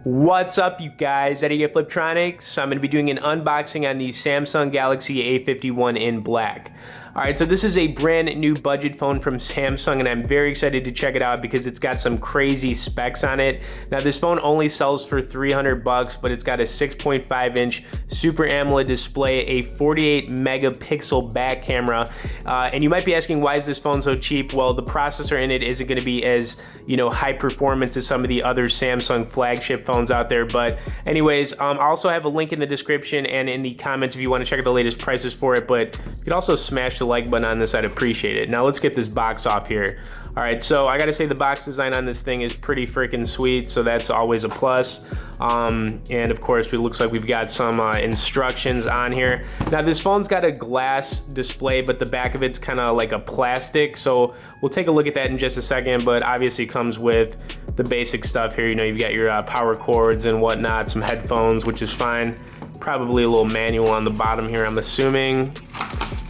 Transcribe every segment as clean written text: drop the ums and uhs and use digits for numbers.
What's up, you guys? Eddie at Fliptroniks. I'm going to be doing an unboxing on the Samsung Galaxy A51 in black. Alright, so this is a brand new budget phone from Samsung, and I'm very excited to check it out because it's got some crazy specs on it. Now, this phone only sells for $300, but it's got a 6.5-inch Super AMOLED display, a 48 megapixel back camera, and you might be asking, why is this phone so cheap? Well, the processor in it isn't going to be as, high performance as some of the other Samsung flagship phones out there. But anyways, I also have a link in the description and in the comments if you want to check out the latest prices for it, but you could also smash the like button on this. I'd appreciate it. Now let's get this box off here. All right, so I gotta say the box design on this thing is pretty freaking sweet, so that's always a plus. And of course, it looks like we've got some instructions on here. Now this phone's got a glass display, but the back of it's kind of like a plastic, so we'll take a look at that in just a second. But obviously comes with the basic stuff here. You've got your power cords and whatnot, some headphones, which is fine. Probably a little manual on the bottom here, I'm assuming.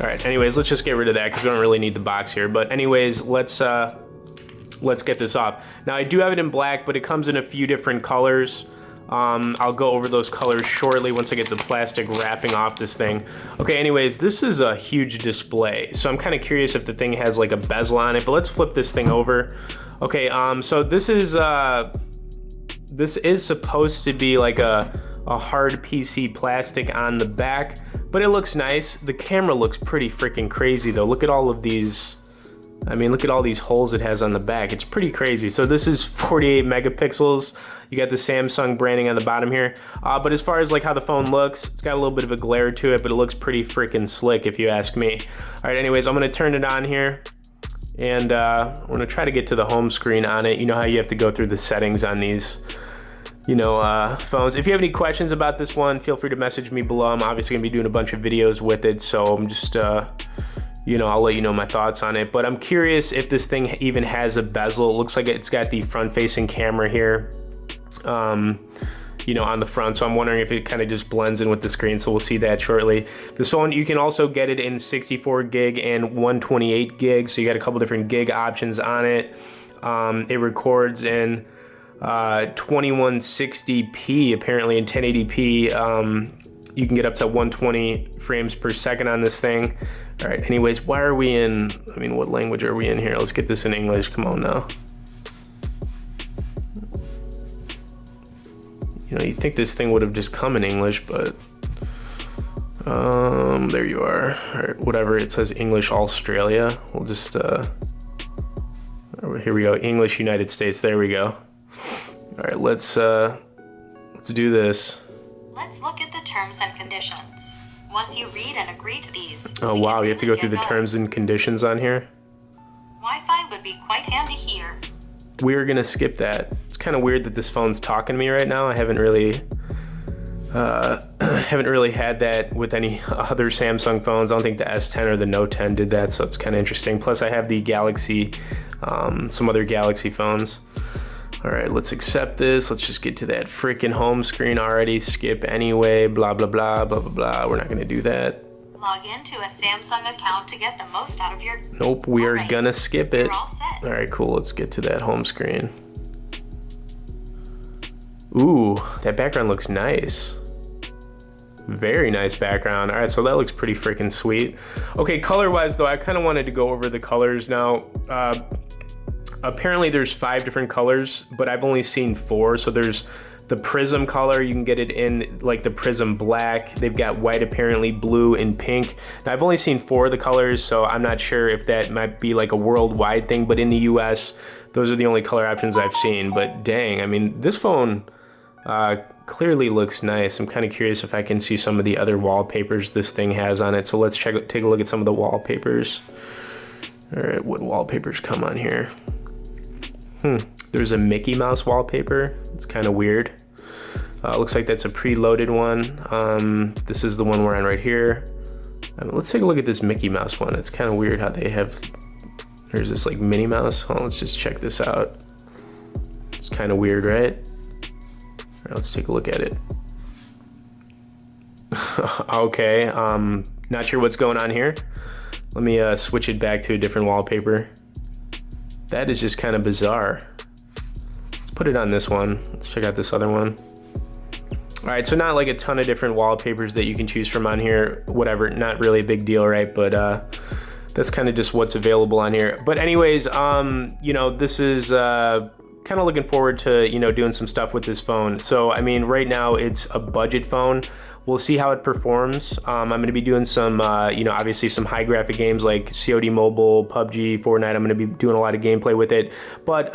All right, anyways, let's just get rid of that because we don't really need the box here. But anyways, let's get this off. Now, I do have it in black, but it comes in a few different colors. I'll go over those colors shortly once I get the plastic wrapping off this thing. Okay, anyways, this is a huge display, so I'm kind of curious if the thing has like a bezel on it, but let's flip this thing over. Okay, so this is supposed to be like a hard PC plastic on the back, but it looks nice. The camera looks pretty freaking crazy though. Look at all of these, look at all these holes it has on the back. It's pretty crazy. So this is 48 megapixels. You got the Samsung branding on the bottom here. But as far as like how the phone looks, it's got a little bit of a glare to it, but it looks pretty freaking slick if you ask me. All right, anyways, I'm gonna turn it on here. And we're gonna try to get to the home screen on it. You know how you have to go through the settings on these phones. If you have any questions about this one, feel free to message me below. I'm obviously gonna be doing a bunch of videos with it, so I'm just I'll let you know my thoughts on it. But I'm curious if this thing even has a bezel. It looks like it's got the front-facing camera here, on the front. So I'm wondering if it kind of just blends in with the screen. So we'll see that shortly. This phone, you can also get it in 64 gig and 128 gig. So you got a couple different gig options on it. It records in 2160p, apparently in 1080p. You can get up to 120 frames per second on this thing. All right, anyways, why are we in, what language are we in here? Let's get this in English, come on now. You'd think this thing would have just come in English, but there you are. All right, whatever, it says English Australia. We'll just, here we go, English United States, there we go. All right, let's do this. Let's look at the terms and conditions. Once you read and agree to these... Oh wow, you have to go through the terms and conditions on here? Wi-Fi would be quite handy here. We're gonna skip that. It's kind of weird that this phone's talking to me right now. I haven't really had that with any other Samsung phones. I don't think the S10 or the Note 10 did that, so it's kind of interesting. Plus I have the Galaxy, some other Galaxy phones. All right, let's accept this. Let's just get to that freaking home screen already. Skip anyway, blah, blah, blah, blah, blah, blah. We're not gonna do that. Log into a Samsung account to get the most out of your... Nope, we are gonna skip it. You're all set. All right, cool, let's get to that home screen. Ooh, that background looks nice. Very nice background. All right, so that looks pretty freaking sweet. Okay, color-wise though, I kind of wanted to go over the colors now. Apparently there's 5 different colors, but I've only seen 4. So there's the prism color, you can get it in like the prism black. They've got white, apparently blue, and pink. Now I've only seen 4 of the colors, so I'm not sure if that might be like a worldwide thing, but in the US, those are the only color options I've seen. But dang, this phone clearly looks nice. I'm kind of curious if I can see some of the other wallpapers this thing has on it. So let's take a look at some of the wallpapers. All right, what wallpapers come on here? There's a Mickey Mouse wallpaper. It's kind of weird. Looks like that's a preloaded one. This is the one we're on right here. Let's take a look at this Mickey Mouse one. It's kind of weird how they have, there's this like Minnie Mouse. Oh, let's just check this out. It's kind of weird, right? All right, let's take a look at it. Okay, not sure what's going on here. Let me switch it back to a different wallpaper. That is just kind of bizarre. It's put it on this one. Let's check out this other one. All right, so not like a ton of different wallpapers that you can choose from on here. Whatever, not really a big deal, right? But that's kind of just what's available on here. But anyways, you know, this is kind of looking forward to, you know, doing some stuff with this phone. So, I mean, right now it's a budget phone. We'll see how it performs. I'm going to be doing some, you know, obviously some high graphic games like COD Mobile, PUBG, Fortnite. I'm going to be doing a lot of gameplay with it. But,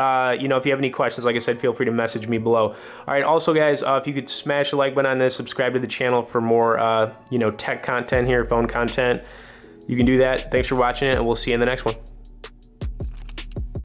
you know, if you have any questions, like I said, feel free to message me below. All right, also, guys, if you could smash the like button on this, subscribe to the channel for more, you know, tech content here, phone content, you can do that. Thanks for watching it, and we'll see you in the next one.